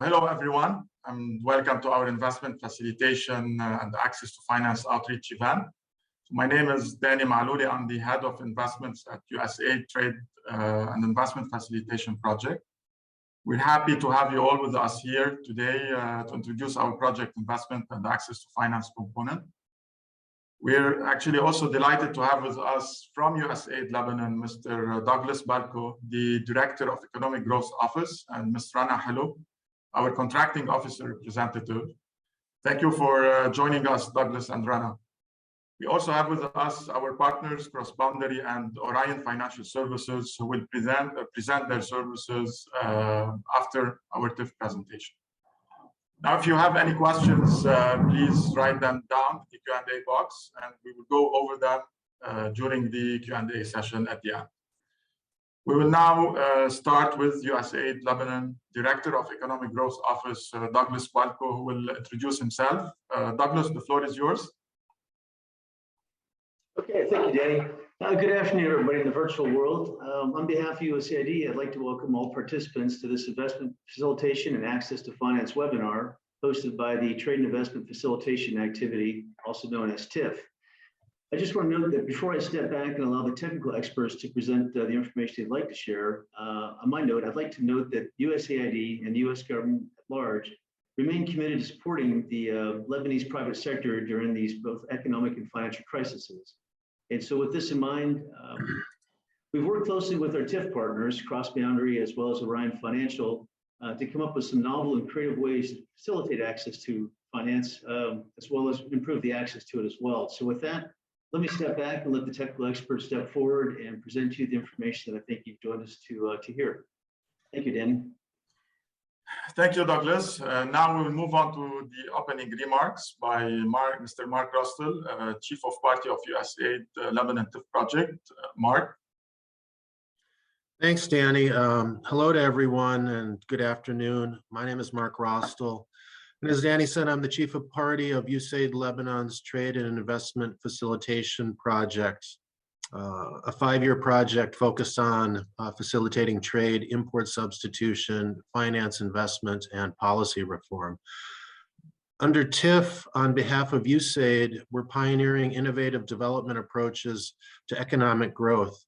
Hello, everyone, and welcome to our investment facilitation and access to finance outreach event. My name is Danny Malouli. I'm the head of investments at USAID Trade and Investment Facilitation Project. We're happy to have you all with us here today to introduce our project investment and access to finance component. We're actually also delighted to have with us from USAID Lebanon, Mr. Douglas Balko, the Director of Economic Growth Office, and Ms. Rana, Helou, our contracting officer representative. Thank you for joining us, Douglas and Rana. We also have with us our partners, CrossBoundary and Orion Financial Services, who will present their services after our TIF presentation. Now, if you have any questions, please write them down in the Q&A box, and we will go over them during the Q&A session at the end. We will now start with USAID Lebanon Director of Economic Growth Office, Douglas Balko, who will introduce himself. Douglas, the floor is yours. Okay, thank you, Danny. Good afternoon, everybody in the virtual world. On behalf of USAID, I'd like to welcome all participants to this investment facilitation and access to finance webinar hosted by the Trade and Investment Facilitation Activity, also known as TIF. I just want to note that before I step back and allow the technical experts to present the information they'd like to share, on my note, I'd like to note that USAID and the U.S. government at large remain committed to supporting the Lebanese private sector during these both economic and financial crises. And so with this in mind, we've worked closely with our TIF partners, CrossBoundary, as well as Orion Financial, to come up with some novel and creative ways to facilitate access to finance, as well as improve the access to it as well. So with that, let me step back and let the technical experts step forward and present to you the information that I think you've joined us to hear. Thank you, Danny. Thank you, Douglas. Now we will move on to the opening remarks by Mr. Mark Rostel, Chief of Party of USAID Lebanon TIF Project. Mark. Thanks, Danny. Hello to everyone and good afternoon. My name is Mark Rostel. And as Danny said, I'm the Chief of Party of USAID Lebanon's Trade and Investment Facilitation Project, a 5-year project focused on facilitating trade, import substitution, finance investment, and policy reform. Under TIF, on behalf of USAID, we're pioneering innovative development approaches to economic growth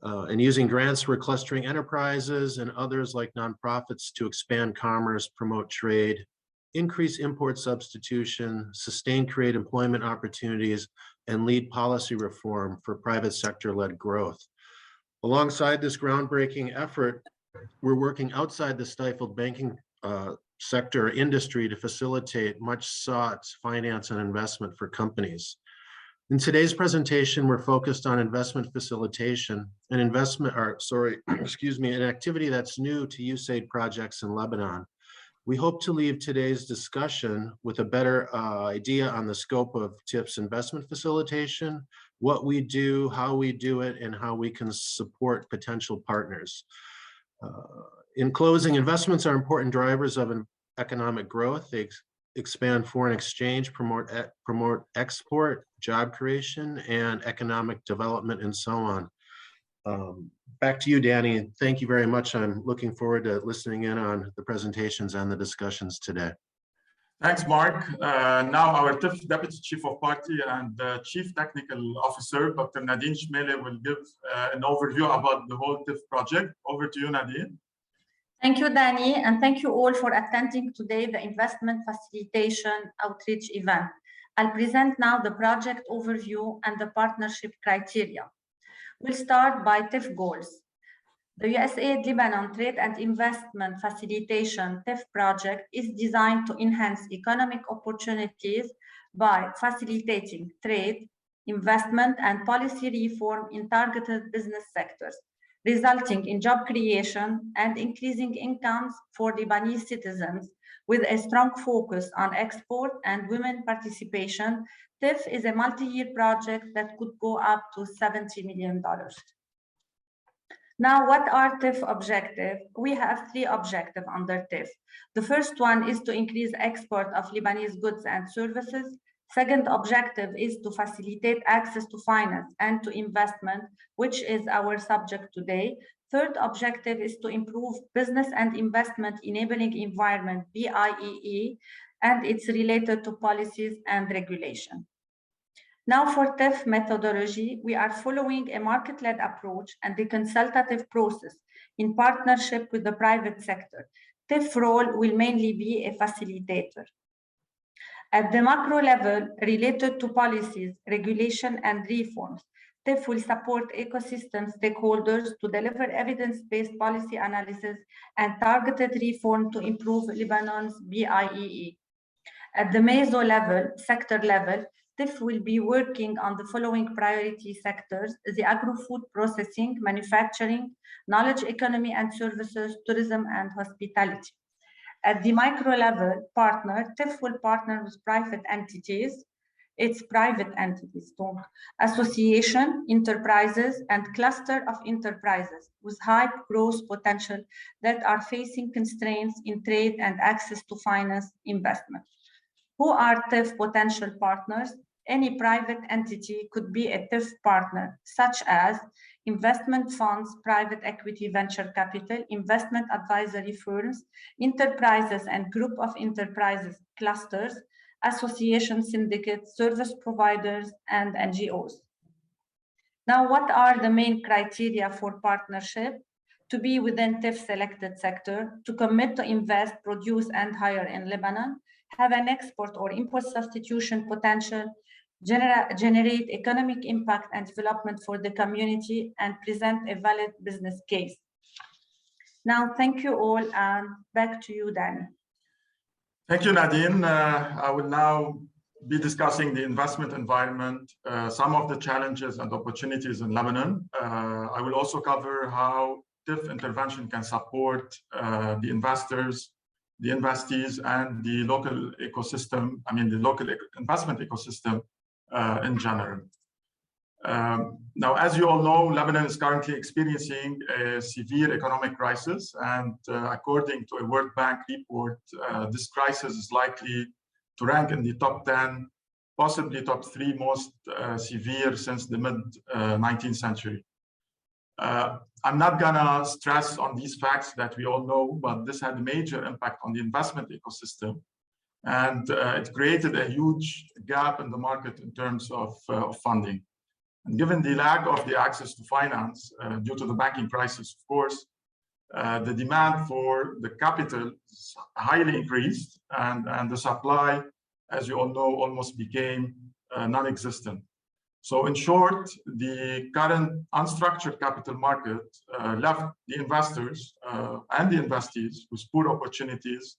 and using grants for clustering enterprises and others like nonprofits to expand commerce, promote trade, increase import substitution, sustain create employment opportunities, and lead policy reform for private sector-led growth. Alongside this groundbreaking effort, we're working outside the stifled banking sector industry to facilitate much sought finance and investment for companies. In today's presentation, we're focused on investment facilitation and an activity that's new to USAID projects in Lebanon. We hope to leave today's discussion with a better idea on the scope of TIF's investment facilitation, what we do, how we do it, and how we can support potential partners. In closing, investments are important drivers of economic growth. They expand foreign exchange, promote export, job creation, and economic development, and so on. Back to you, Danny. Thank you very much. I'm looking forward to listening in on the presentations and the discussions today. Thanks, Mark. Now our TIF Deputy Chief of Party and Chief Technical Officer, Dr. Nadine Shmele, will give an overview about the whole TIF project. Over to you, Nadine. Thank you, Danny, and thank you all for attending today the Investment Facilitation Outreach event. I'll present now the project overview and the partnership criteria. We'll start by TIF goals. The USAID Lebanon Trade and Investment Facilitation TIF project is designed to enhance economic opportunities by facilitating trade, investment, and policy reform in targeted business sectors, resulting in job creation and increasing incomes for Lebanese citizens with a strong focus on export and women participation. TIF is a multi-year project that could go up to $70 million. Now, what are TIF objectives? We have 3 objectives under TIF. The first one is to increase export of Lebanese goods and services. Second objective is to facilitate access to finance and to investment, which is our subject today. Third objective is to improve business and investment enabling environment, BIEE, and it's related to policies and regulation. Now for TIF methodology, we are following a market-led approach and a consultative process in partnership with the private sector. TIF role will mainly be a facilitator. At the macro level, related to policies, regulation, and reforms, TIF will support ecosystem stakeholders to deliver evidence-based policy analysis and targeted reform to improve Lebanon's BIEE. At the meso level, sector level, TIF will be working on the following priority sectors: the agro-food processing, manufacturing, knowledge economy and services, tourism, and hospitality. At the micro level, TIF will partner with private entities, association, enterprises, and cluster of enterprises with high growth potential that are facing constraints in trade and access to finance investment. Who are TIF potential partners? Any private entity could be a TIF partner, such as investment funds, private equity, venture capital, investment advisory firms, enterprises and group of enterprises clusters, association syndicates, service providers, and NGOs. Now, what are the main criteria for partnership? To be within TIF selected sector, to commit to invest, produce, and hire in Lebanon, have an export or import substitution potential, generate economic impact and development for the community, and present a valid business case. Now, thank you all, and back to you, Danny. Thank you, Nadine. I will now be discussing the investment environment, some of the challenges and opportunities in Lebanon. I will also cover how TIF intervention can support the investors, the investees, and the local ecosystem, the local investment ecosystem in general. Now, as you all know, Lebanon is currently experiencing a severe economic crisis, and according to a World Bank report, this crisis is likely to rank in the top 10, possibly top 3 most severe since the mid-19th century. I'm not gonna stress on these facts that we all know, but this had a major impact on the investment ecosystem, and it created a huge gap in the market in terms of funding. And given the lack of the access to finance due to the banking crisis, of course, the demand for the capital is highly increased, and the supply, as you all know, almost became non-existent. So in short, the current unstructured capital market left the investors and the investees with poor opportunities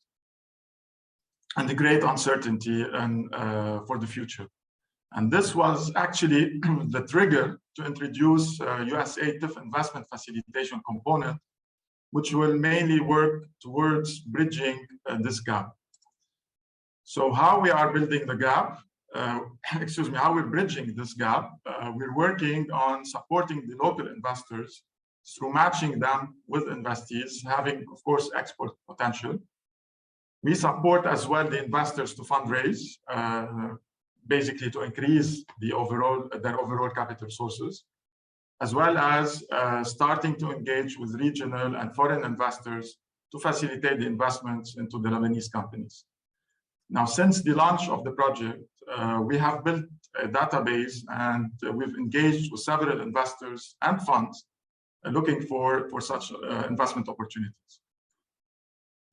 and a great uncertainty for the future. And this was actually the trigger to introduce USAID TIF investment facilitation component, which will mainly work towards bridging this gap. So how we are building the gap, how we're bridging this gap, we're working on supporting the local investors through matching them with investees, having, of course, export potential. We support as well the investors to fundraise, basically to increase their overall capital sources, as well as starting to engage with regional and foreign investors to facilitate the investments into the Lebanese companies. Now, since the launch of the project, we have built a database, and we've engaged with several investors and funds looking for such investment opportunities.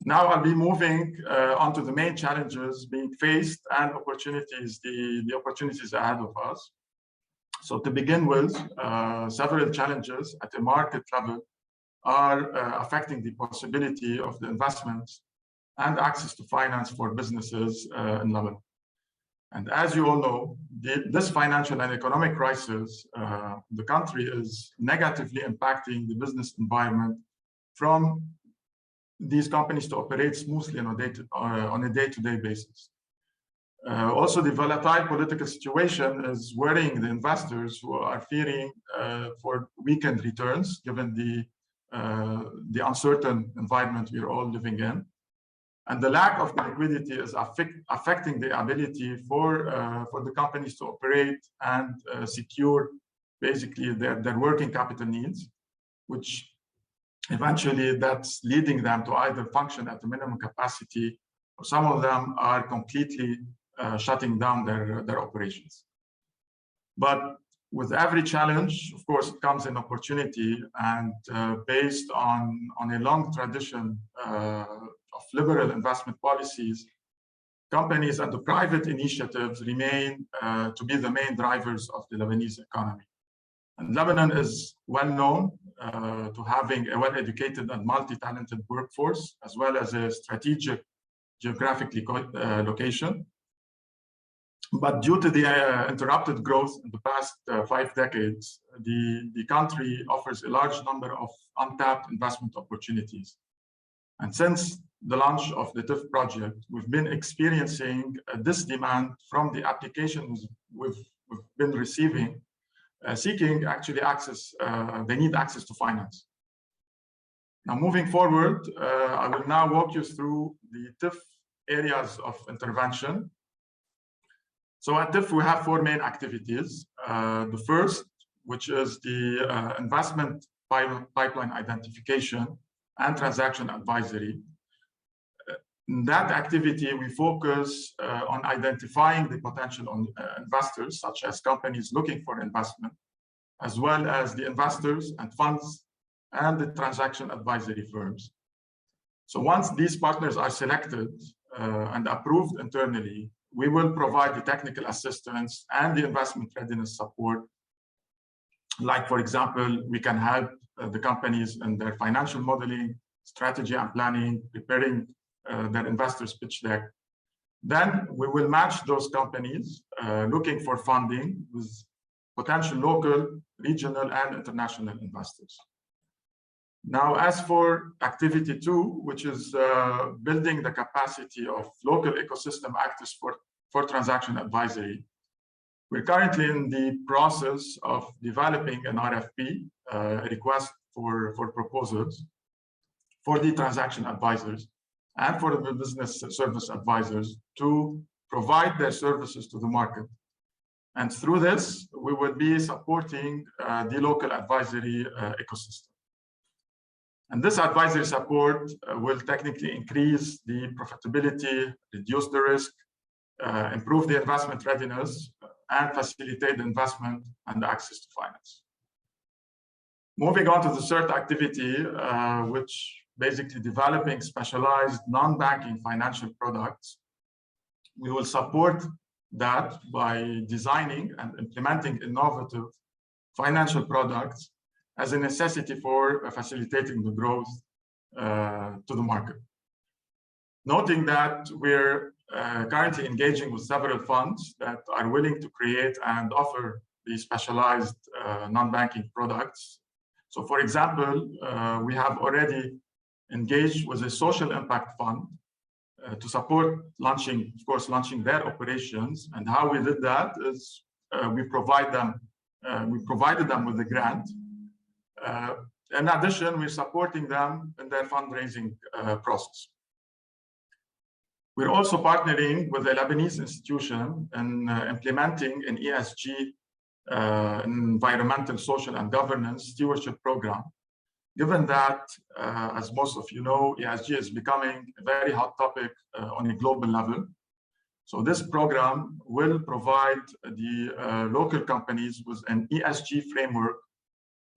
Now I'll be moving on to the main challenges being faced and opportunities, the opportunities ahead of us. So to begin with, several challenges at the market level are affecting the possibility of the investments and access to finance for businesses in Lebanon. And as you all know, this financial and economic crisis, the country is negatively impacting the business environment from these companies to operate smoothly on a day-to-day basis. Also, the volatile political situation is worrying the investors who are fearing for weakened returns, given the uncertain environment we are all living in. And the lack of liquidity is affecting the ability for the companies to operate and secure basically their working capital needs, which eventually that's leading them to either function at the minimum capacity, or some of them are completely shutting down their operations. But with every challenge, of course, comes an opportunity, and based on a long tradition of liberal investment policies, companies and the private initiatives remain to be the main drivers of the Lebanese economy. And Lebanon is well known to having a well-educated and multi-talented workforce, as well as a strategic geographically location. But due to the interrupted growth in the past 5 decades, the country offers a large number of untapped investment opportunities. And since the launch of the TIF project, we've been experiencing this demand from the applications we've been receiving, seeking actually access, they need access to finance. Now, moving forward, I will now walk you through the TIF areas of intervention. So at TIF, we have 4 main activities. The first, which is the investment pipeline identification and transaction advisory. In that activity, we focus on identifying the potential investors, such as companies looking for investment, as well as the investors and funds and the transaction advisory firms. So once these partners are selected and approved internally, we will provide the technical assistance and the investment readiness support. Like, for example, we can help the companies in their financial modeling, strategy and planning, preparing their investors' pitch deck. Then we will match those companies looking for funding with potential local, regional, and international investors. Now, as for activity 2, which is building the capacity of local ecosystem actors for transaction advisory, we're currently in the process of developing an RFP, a request for proposals, for the transaction advisors and for the business service advisors to provide their services to the market. And through this, we will be supporting the local advisory ecosystem. And this advisory support will technically increase the profitability, reduce the risk, improve the investment readiness, and facilitate the investment and access to finance. Moving on to the third activity, which basically developing specialized non-banking financial products. We will support that by designing and implementing innovative financial products as a necessity for facilitating the growth to the market. Noting that we're currently engaging with several funds that are willing to create and offer these specialized non-banking products. So, for example, we have already engaged with a social impact fund to support launching their operations. And how we did that is we provided them with a grant. In addition, we're supporting them in their fundraising process. We're also partnering with a Lebanese institution in implementing an ESG, environmental, social, and governance stewardship program. Given that, as most of you know, ESG is becoming a very hot topic on a global level. So this program will provide the local companies with an ESG framework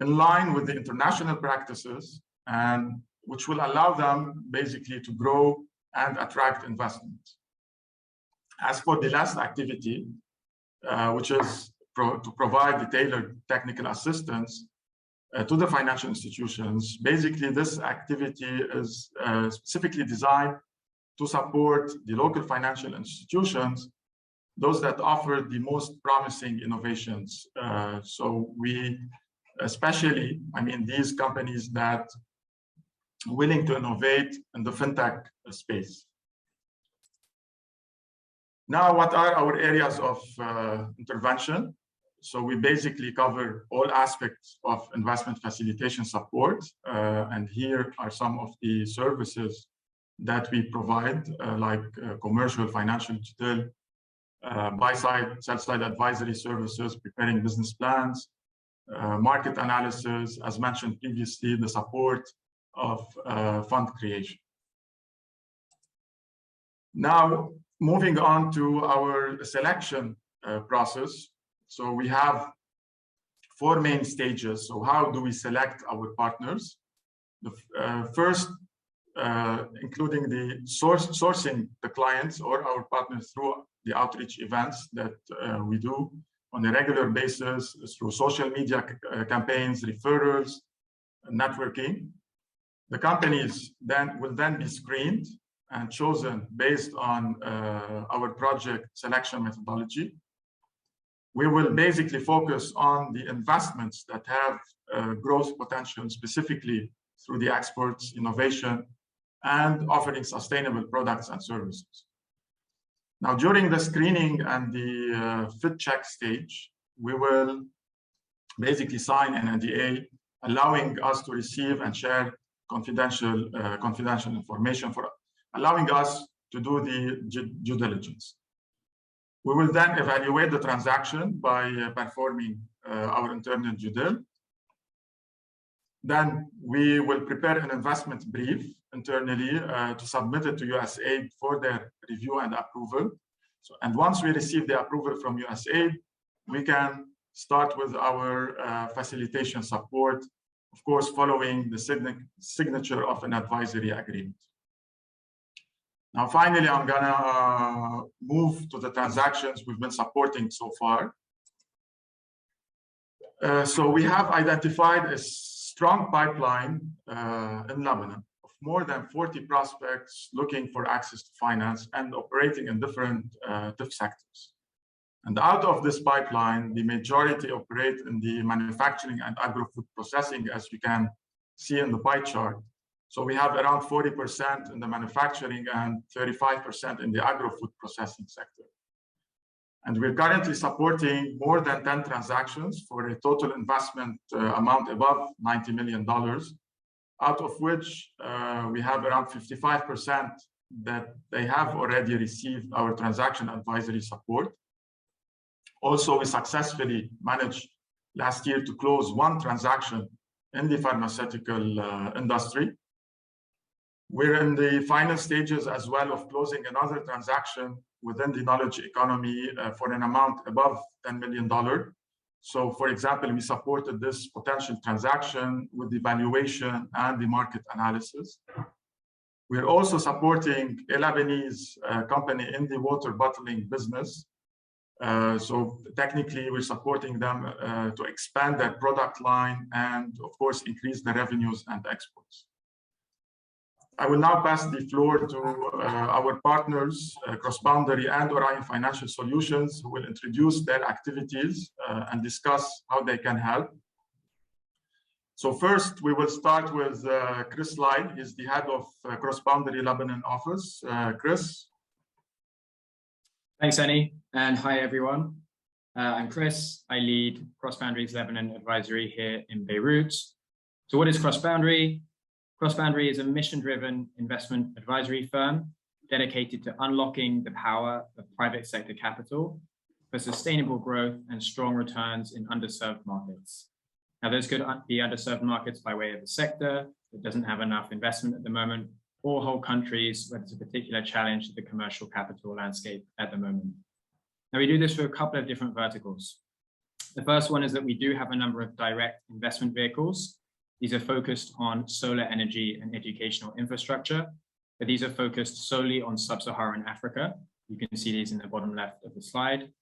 in line with the international practices, and which will allow them basically to grow and attract investment. As for the last activity, which is to provide the tailored technical assistance to the financial institutions, basically this activity is specifically designed to support the local financial institutions, those that offer the most promising innovations. So we especially, these companies that are willing to innovate in the fintech space. Now, what are our areas of intervention? So we basically cover all aspects of investment facilitation support. And here are some of the services that we provide, like commercial, financial, digital, buy-side, sell-side advisory services, preparing business plans, market analysis, as mentioned previously, the support of fund creation. Now, moving on to our selection process. So we have 4 main stages. So how do we select our partners? The first, including the sourcing the clients or our partners through the outreach events that we do on a regular basis through social media campaigns, referrals, networking. The companies will then be screened and chosen based on our project selection methodology. We will basically focus on the investments that have growth potential, specifically through the exports, innovation, and offering sustainable products and services. Now, during the screening and the fit check stage, we will basically sign an NDA, allowing us to receive and share confidential information, for allowing us to do the due diligence. We will then evaluate the transaction by performing our internal due diligence. Then we will prepare an investment brief internally to submit it to USAID for their review and approval. So, and once we receive the approval from USAID, we can start with our facilitation support, of course, following the signature of an advisory agreement. Now, finally, I'm gonna move to the transactions we've been supporting so far. So we have identified a strong pipeline in Lebanon of more than 40 prospects looking for access to finance and operating in different TIF sectors. And out of this pipeline, the majority operate in the manufacturing and agro-food processing, as you can see in the pie chart. So we have around 40% in the manufacturing and 35% in the agro-food processing sector. And we're currently supporting more than 10 transactions for a total investment amount above $90 million, out of which we have around 55% that they have already received our transaction advisory support. Also, we successfully managed last year to close 1 transaction in the pharmaceutical industry. We're in the final stages as well of closing another transaction within the knowledge economy for an amount above $10 million. So, for example, we supported this potential transaction with the valuation and the market analysis. We're also supporting a Lebanese company in the water bottling business. So technically, we're supporting them to expand their product line and, of course, increase the revenues and exports. I will now pass the floor to our partners, CrossBoundary and Orion Financial Solutions, who will introduce their activities and discuss how they can help. So first, we will start with Chris Lyle. He's the head of CrossBoundary Lebanon office. Chris. Thanks, Annie, and hi, everyone. I'm Chris. I lead CrossBoundary's Lebanon advisory here in Beirut. So what is CrossBoundary? CrossBoundary is a mission-driven investment advisory firm dedicated to unlocking the power of private sector capital for sustainable growth and strong returns in underserved markets. Now, those could be underserved markets by way of a sector that doesn't have enough investment at the moment, or whole countries where there's a particular challenge to the commercial capital landscape at the moment. Now, we do this for a couple of different verticals. The first one is that we do have a number of direct investment vehicles. These are focused on solar energy and educational infrastructure, but these are focused solely on sub-Saharan Africa. You can see these in the bottom left of the slide.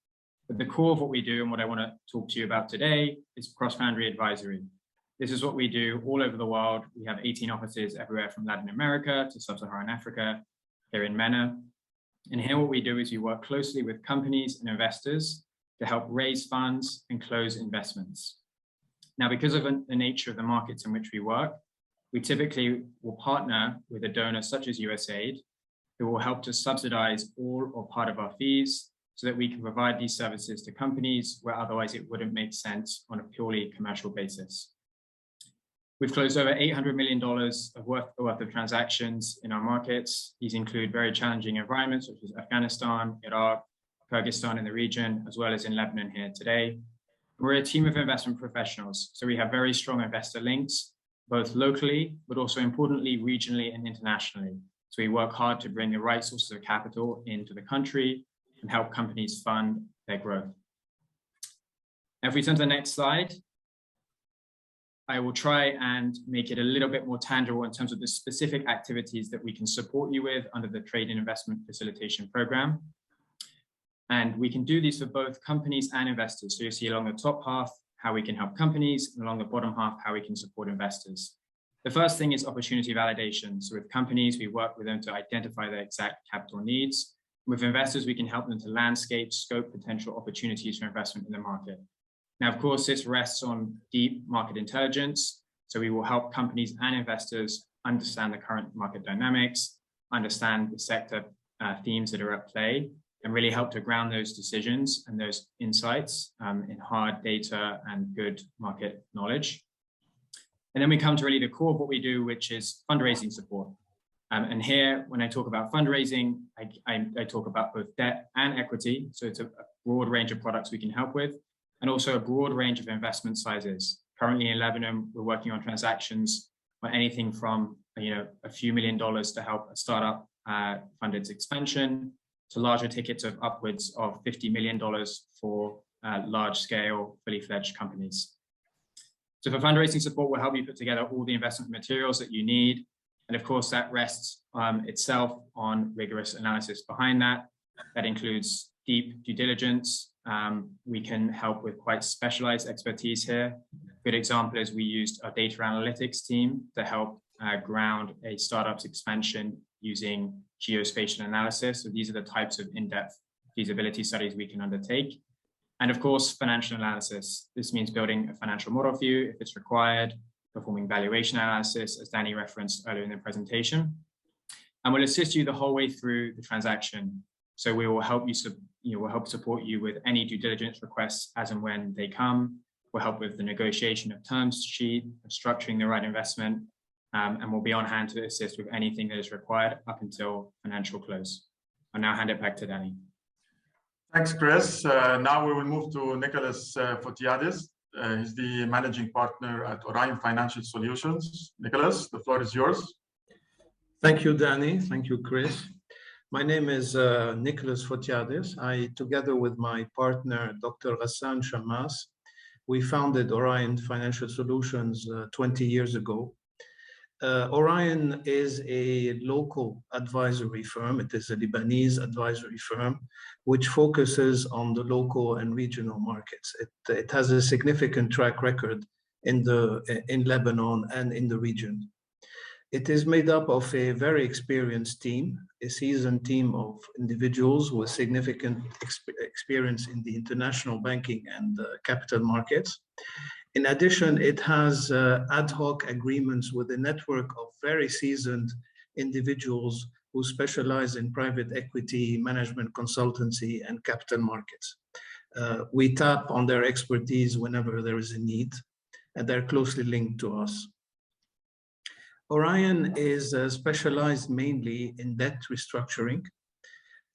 But the core of what we do and what I want to talk to you about today is CrossBoundary advisory. This is what we do all over the world. We have 18 offices everywhere from Latin America to sub-Saharan Africa, here in MENA. And here what we do is we work closely with companies and investors to help raise funds and close investments. Now, because of the nature of the markets in which we work, we typically will partner with a donor such as USAID, who will help to subsidize all or part of our fees so that we can provide these services to companies where otherwise it wouldn't make sense on a purely commercial basis. We've closed over $800 million of worth of transactions in our markets. These include very challenging environments such as Afghanistan, Iraq, Kyrgyzstan in the region, as well as in Lebanon here today. We're a team of investment professionals, so we have very strong investor links both locally, but also importantly, regionally and internationally. So we work hard to bring the right sources of capital into the country and help companies fund their growth. Now, if we turn to the next slide, I will try and make it a little bit more tangible in terms of the specific activities that we can support you with under the Trade and Investment Facilitation Program. And we can do these for both companies and investors. So you see along the top half, how we can help companies, and along the bottom half, how we can support investors. The first thing is opportunity validation. So with companies, we work with them to identify their exact capital needs. With investors, we can help them to landscape, scope potential opportunities for investment in the market. Now, of course, this rests on deep market intelligence. So we will help companies and investors understand the current market dynamics, understand the sector themes that are at play, and really help to ground those decisions and those insights in hard data and good market knowledge. And then we come to really the core of what we do, which is fundraising support. And here, when I talk about fundraising, I talk about both debt and equity. So it's a broad range of products we can help with, and also a broad range of investment sizes. Currently in Lebanon, we're working on transactions for anything from a few $1 million to help a startup fund its expansion, to larger tickets of upwards of $50 million for large-scale, fully fledged companies. So for fundraising support, we'll help you put together all the investment materials that you need. And of course, that rests itself on rigorous analysis behind that. That includes deep due diligence. We can help with quite specialized expertise here. A good example is we used our data analytics team to help ground a startup's expansion using geospatial analysis. So these are the types of in-depth feasibility studies we can undertake. And of course, financial analysis. This means building a financial model for you if it's required, performing valuation analysis, as Danny referenced earlier in the presentation. And we'll assist you the whole way through the transaction. So we will help you, we'll help support you with any due diligence requests as and when they come. We'll help with the negotiation of terms sheet, of structuring the right investment, and we'll be on hand to assist with anything that is required up until financial close. I'll now hand it back to Danny. Thanks, Chris. Now we will move to Nicholas Fotiades. He's the managing partner at Orion Financial Solutions. Nicholas, the floor is yours. Thank you, Danny. Thank you, Chris. My name is Nicholas Fotiades. I, together with my partner, Dr. Ghassan Shammas, we founded Orion Financial Solutions 20 years ago. Orion is a local advisory firm. It is a Lebanese advisory firm which focuses on the local and regional markets. It has a significant track record in Lebanon and in the region. It is made up of a very experienced team, a seasoned team of individuals with significant experience in the international banking and capital markets. In addition, it has ad hoc agreements with a network of very seasoned individuals who specialize in private equity, management consultancy, and capital markets. We tap on their expertise whenever there is a need, and they're closely linked to us. Orion is specialized mainly in debt restructuring,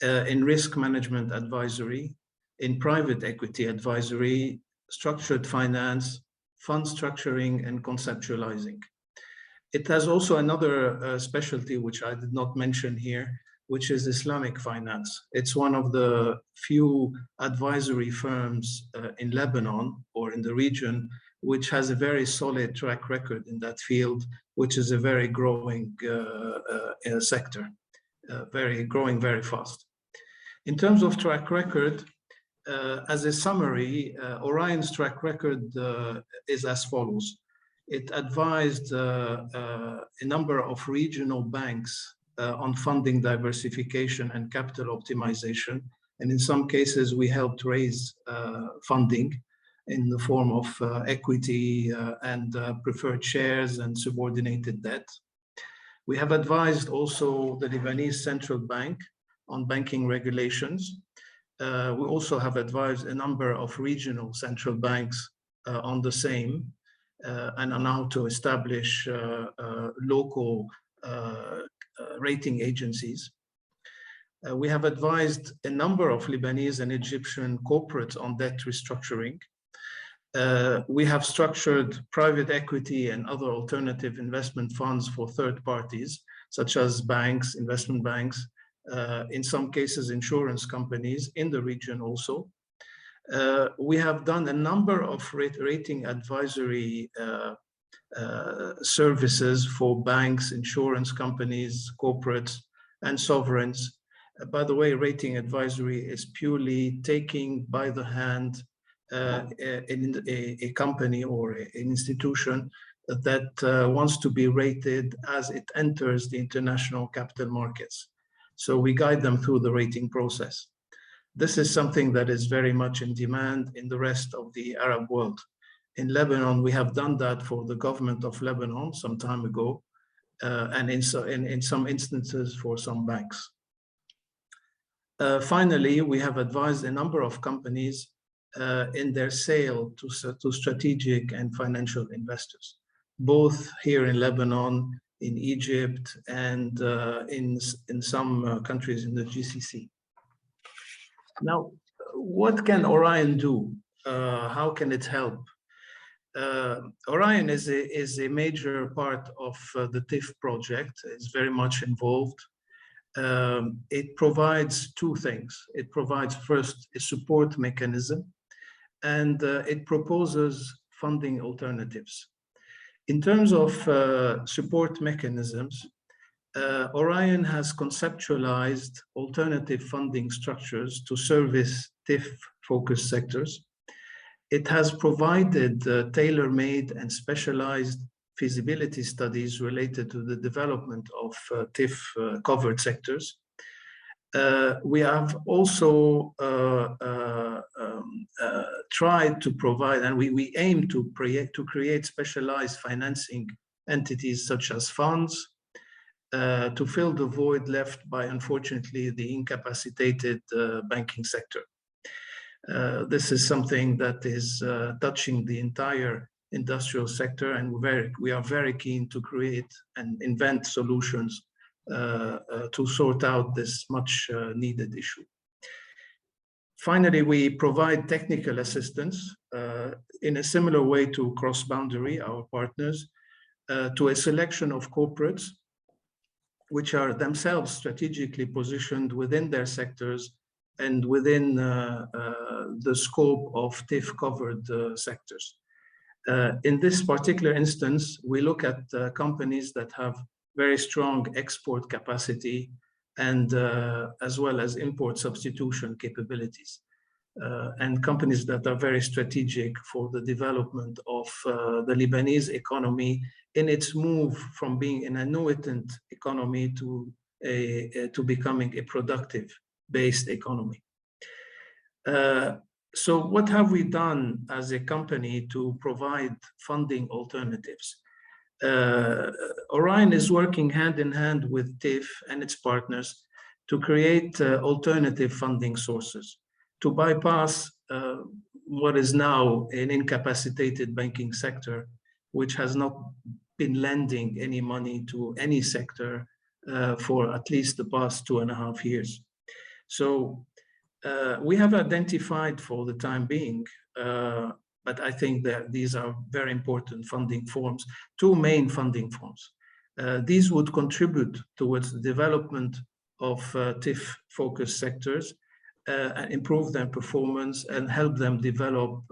in risk management advisory, in private equity advisory, structured finance, fund structuring, and conceptualizing. It has also another specialty, which I did not mention here, which is Islamic finance. It's one of the few advisory firms in Lebanon or in the region which has a very solid track record in that field, which is a very growing sector, growing very fast. In terms of track record, as a summary, Orion's track record is as follows. It advised a number of regional banks on funding diversification and capital optimization. And in some cases, we helped raise funding in the form of equity and preferred shares and subordinated debt. We have advised also the Lebanese Central Bank on banking regulations. We also have advised a number of regional central banks on the same and on how to establish local rating agencies. We have advised a number of Lebanese and Egyptian corporates on debt restructuring. We have structured private equity and other alternative investment funds for third parties, such as banks, investment banks, in some cases, insurance companies in the region also. We have done a number of rating advisory services for banks, insurance companies, corporates, and sovereigns. By the way, rating advisory is purely taking by the hand a company or an institution that wants to be rated as it enters the international capital markets. So we guide them through the rating process. This is something that is very much in demand in the rest of the Arab world. In Lebanon, we have done that for the government of Lebanon some time ago, and in some instances for some banks. Finally, we have advised a number of companies in their sale to strategic and financial investors, both here in Lebanon, in Egypt, and in some countries in the GCC. Now, what can Orion do? How can it help? Orion is a major part of the TIF project. It's very much involved. It provides two things. It provides first a support mechanism, and it proposes funding alternatives. In terms of support mechanisms, Orion has conceptualized alternative funding structures to service TIF-focused sectors. It has provided tailor-made and specialized feasibility studies related to the development of TIF-covered sectors. We have also tried to provide, and we aim to create specialized financing entities such as funds to fill the void left by, unfortunately, the incapacitated banking sector. This is something that is touching the entire industrial sector, and we are very keen to create and invent solutions to sort out this much needed issue. Finally, we provide technical assistance in a similar way to CrossBoundary, our partners, to a selection of corporates which are themselves strategically positioned within their sectors and within the scope of TIF-covered sectors. In this particular instance, we look at companies that have very strong export capacity and as well as import substitution capabilities, and companies that are very strategic for the development of the Lebanese economy in its move from being an annuitant economy to becoming a productive-based economy. So what have we done as a company to provide funding alternatives? Orion is working hand in hand with TIF and its partners to create alternative funding sources to bypass what is now an incapacitated banking sector, which has not been lending any money to any sector for at least the past 2.5 years. So we have identified for the time being, but I think that these are very important funding forms, two main funding forms. These would contribute towards the development of TIF-focused sectors, improve their performance, and help them develop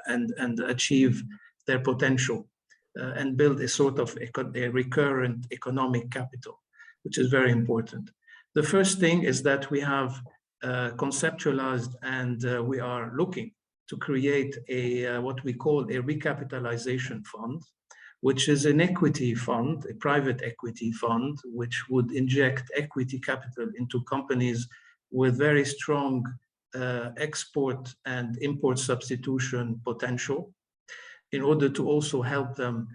and achieve their potential, and build a sort of a recurrent economic capital, which is very important. The first thing is that we have conceptualized and we are looking to create a what we call a recapitalization fund, which is an equity fund, a private equity fund, which would inject equity capital into companies with very strong export and import substitution potential, in order to also help them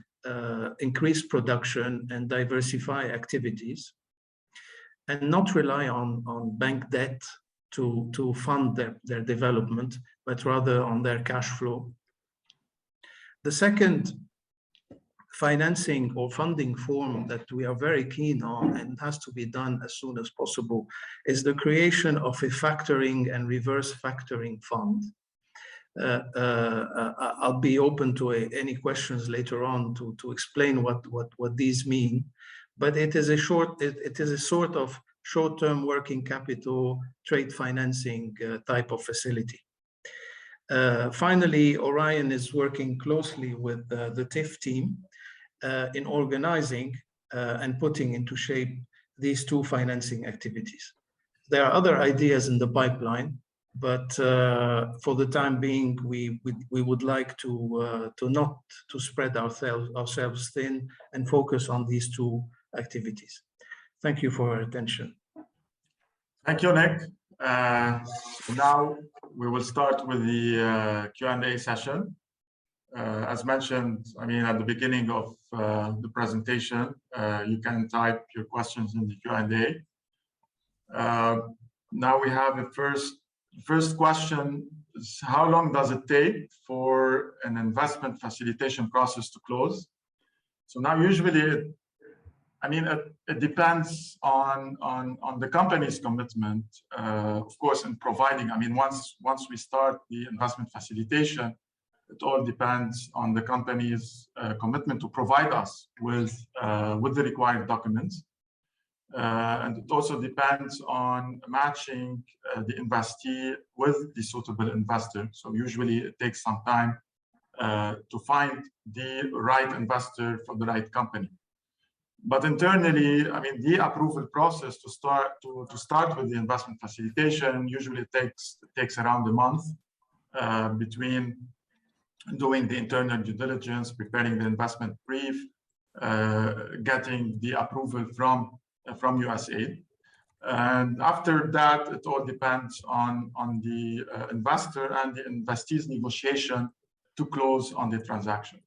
increase production and diversify activities, and not rely on bank debt to fund their development, but rather on their cash flow. The second financing or funding form that we are very keen on, and has to be done as soon as possible, is the creation of a factoring and reverse factoring fund, I'll be open to any questions later on to explain what these mean. But it is a sort of short-term working capital trade financing type of facility. Finally, Orion is working closely with the TIF team in organizing and putting into shape these two financing activities. There are other ideas in the pipeline, but for the time being, we would like to not to spread ourselves thin and focus on these two activities. Thank you for your attention. Thank you, Nick. Now we will start with the Q&A session. As mentioned, I mean, at the beginning of the presentation, you can type your questions in the Q&A. Now we have the first question is, how long does it take for an investment facilitation process to close? So now usually, I mean, it depends on the company's commitment, of course, in providing. I mean, once we start the investment facilitation, it all depends on the company's commitment to provide us with the required documents. And it also depends on matching the investee with the suitable investor. So usually it takes some time to find the right investor for the right company. But internally, I mean, the approval process to start with the investment facilitation usually takes around a month between doing the internal due diligence, preparing the investment brief, getting the approval from USAID. And after that, it all depends on the investor and the investee's negotiation to close on the transaction.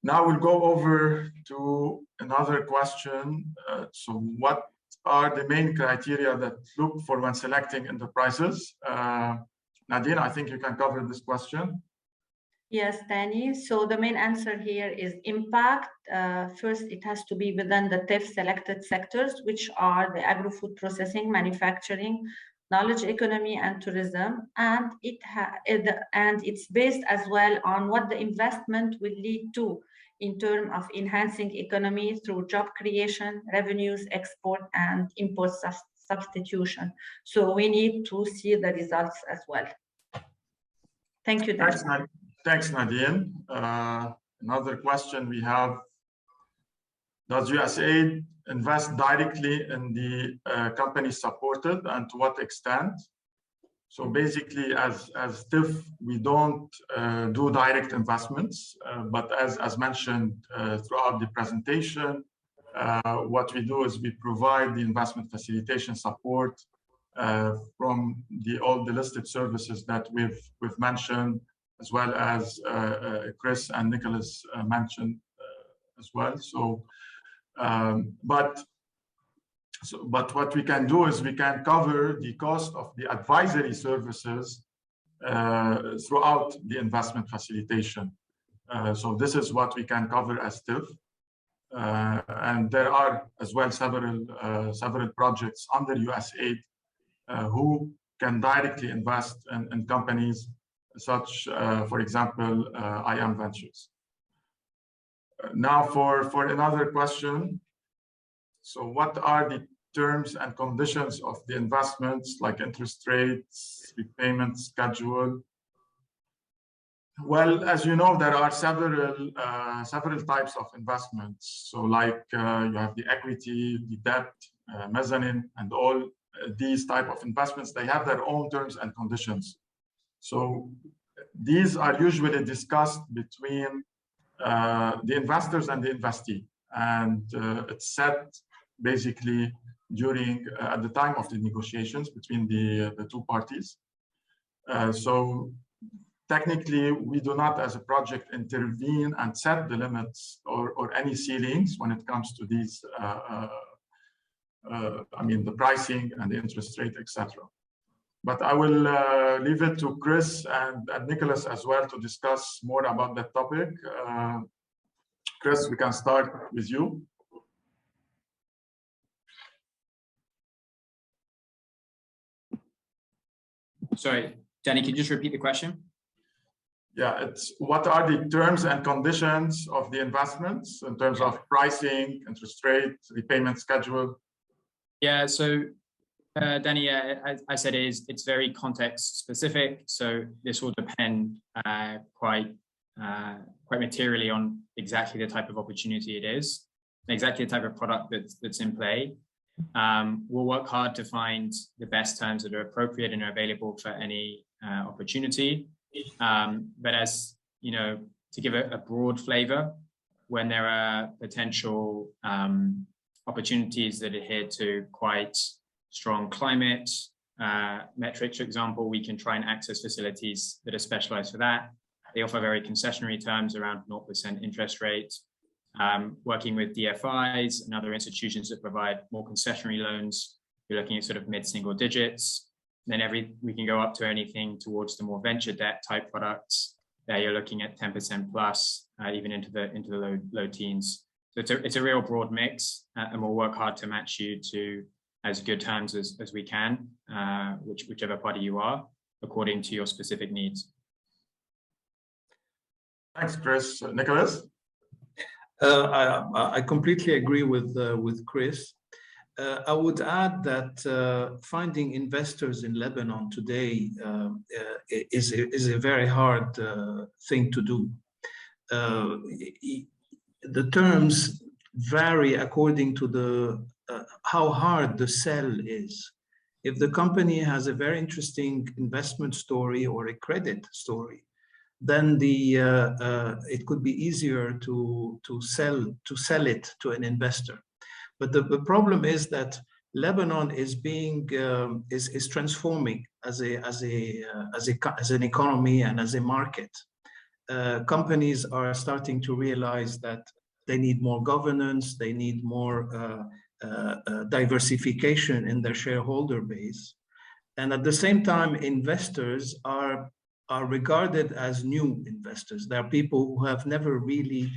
Now we'll go over to another question. So what are the main criteria that look for when selecting enterprises? Nadine, I think you can cover this question. Yes, Danny. So the main answer here is impact. First, it has to be within the TIF selected sectors, which are the agro-food processing, manufacturing, knowledge economy, and tourism. And it's based as well on what the investment will lead to in terms of enhancing economy through job creation, revenues, export, and import substitution. So we need to see the results as well. Thank you, Danny. Thanks, Nadine. Another question we have, does USAID invest directly in the companies supported, and to what extent? So basically, as TIF, we don't do direct investments, but as mentioned throughout the presentation, what we do is we provide the investment facilitation support from all the listed services that we've mentioned, as well as Chris and Nicholas mentioned as well. So, but what we can do is we can cover the cost of the advisory services throughout the investment facilitation. So this is what we can cover as TIF. And there are as well several projects under USAID who can directly invest in companies such, for example, IM Ventures. Now for another question. So what are the terms and conditions of the investments, like interest rates, repayment schedule? Well, as you know, there are several types of investments. So like you have the equity, the debt, mezzanine, and all these type of investments, they have their own terms and conditions. So these are usually discussed between the investors and the investee, and it's set basically during at the time of the negotiations between the two parties. So technically, we do not, as a project, intervene and set the limits or any ceilings when it comes to these. I mean, the pricing and the interest rate, etc. But I will leave it to Chris and Nicholas as well to discuss more about that topic. Chris, we can start with you. Sorry, Danny, can you just repeat the question? Yeah, it's what are the terms and conditions of the investments in terms of pricing, interest rate, repayment schedule? Yeah, so Danny, as I said, it's very context specific. So this will depend quite materially on exactly the type of opportunity it is, and exactly the type of product that's in play. We'll work hard to find the best terms that are appropriate and are available for any opportunity. But as you know, to give a broad flavor, when there are potential opportunities that adhere to quite strong climate metrics, for example, we can try and access facilities that are specialized for that. They offer very concessionary terms around 0% interest rate. Working with DFIs and other institutions that provide more concessionary loans, you're looking at sort of mid-single digits. Then we can go up to anything towards the more venture debt type products. There you're looking at 10% plus, even into the low teens. So it's a real broad mix, and we'll work hard to match you to as good terms as we can, whichever party you are, according to your specific needs. Thanks, Chris. Nicholas? I completely agree with Chris. I would add that finding investors in Lebanon today is a very hard thing to do. The terms vary according to how hard the sell is. If the company has a very interesting investment story or a credit story, then it could be easier to sell it to an investor. But the problem is that Lebanon is transforming as an economy and as a market. Companies are starting to realize that they need more governance, they need more diversification in their shareholder base, and at the same time, investors are regarded as new investors. There are people who have never really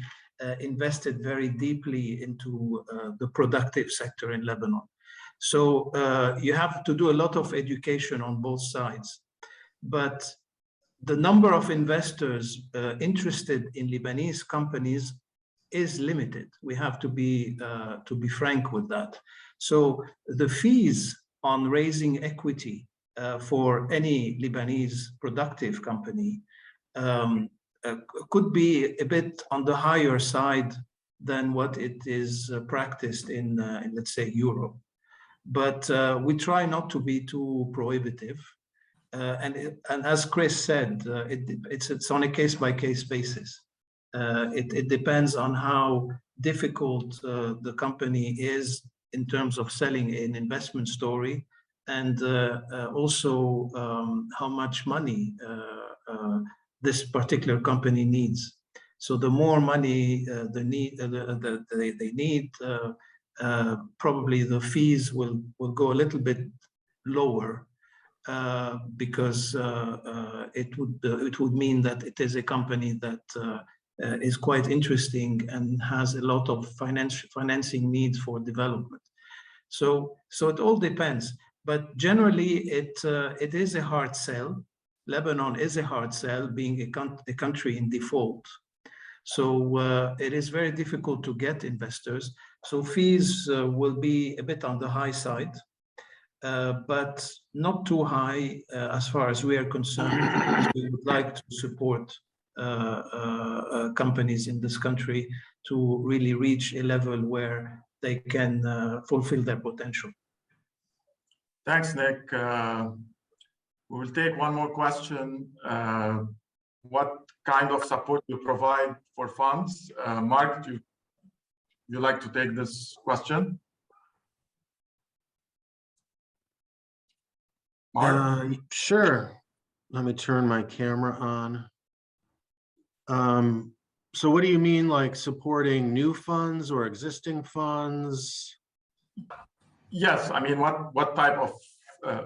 invested very deeply into the productive sector in Lebanon. So you have to do a lot of education on both sides. But the number of investors interested in Lebanese companies is limited. We have to be frank with that. So the fees on raising equity for any Lebanese productive company could be a bit on the higher side than what it is practiced in let's say, Europe. But we try not to be too prohibitive. And as Chris said, it's on a case-by-case basis. It depends on how difficult the company is in terms of selling an investment story, and also how much money this particular company needs. So the more money they need, probably the fees will go a little bit lower, because it would mean that it is a company that is quite interesting and has a lot of financing needs for development. So it all depends. But generally, it is a hard sell. Lebanon is a hard sell, being a country in default. So it is very difficult to get investors. So fees will be a bit on the high side, but not too high as far as we are concerned. We would like to support companies in this country to really reach a level where they can fulfill their potential. Thanks, Nick. We will take one more question. What kind of support you provide for funds? Mark, do you like to take this question? Mark? Sure. Let me turn my camera on. So what do you mean, like supporting new funds or existing funds? Yes, I mean, what type of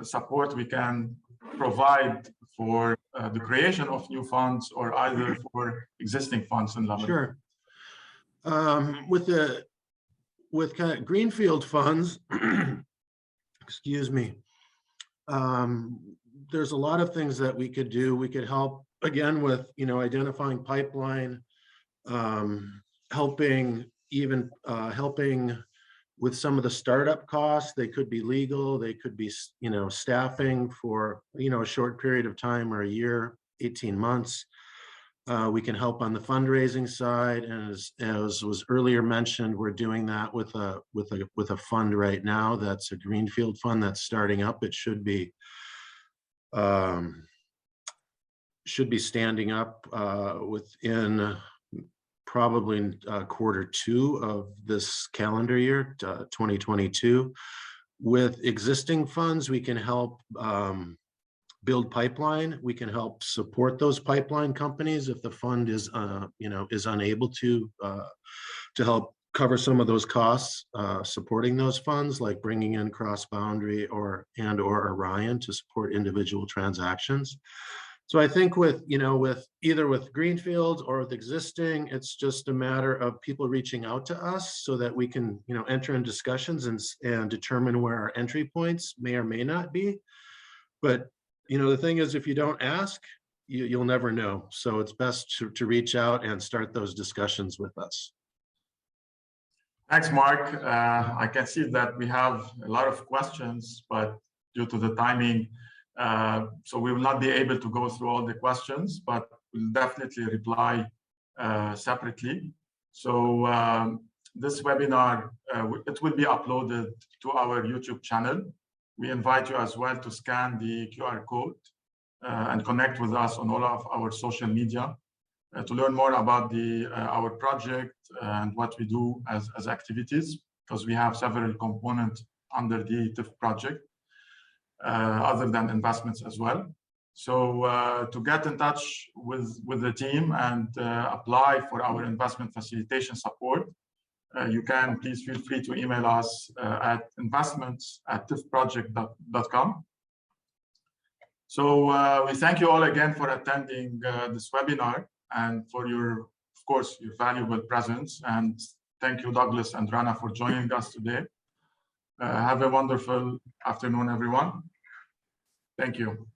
support we can provide for the creation of new funds, or either for existing funds in Lebanon? Sure. With kind of greenfield funds, excuse me, there's a lot of things that we could do. We could help again with, identifying pipeline, helping with some of the startup costs. They could be legal, they could be, staffing for, a short period of time or a year, 18 months. We can help on the fundraising side, and as was earlier mentioned, we're doing that with a fund right now. That's a greenfield fund that's starting up. It should be standing up within probably Q2 of this calendar year, 2022. With existing funds, we can help build pipeline. We can help support those pipeline companies if the fund is unable to help cover some of those costs, supporting those funds, like bringing in CrossBoundary or Orion to support individual transactions. So I think with either with greenfields or with existing, it's just a matter of people reaching out to us so that we can enter in discussions and determine where our entry points may or may not be. But the thing is, if you don't ask, you'll never know. So it's best to reach out and start those discussions with us. Thanks, Mark. I can see that we have a lot of questions, but due to the timing, so we will not be able to go through all the questions, but we'll definitely reply separately. So this webinar, it will be uploaded to our YouTube channel. We invite you as well to scan the QR code and connect with us on all of our social media to learn more about our project and what we do as activities, because we have several components under the TIF project, other than investments as well. So to get in touch with the team and apply for our investment facilitation support, you can please feel free to email us at investments@tifproject.com. So we thank you all again for attending this webinar and for your valuable presence. And thank you, Douglas and Rana, for joining us today. Have a wonderful afternoon, everyone. Thank you.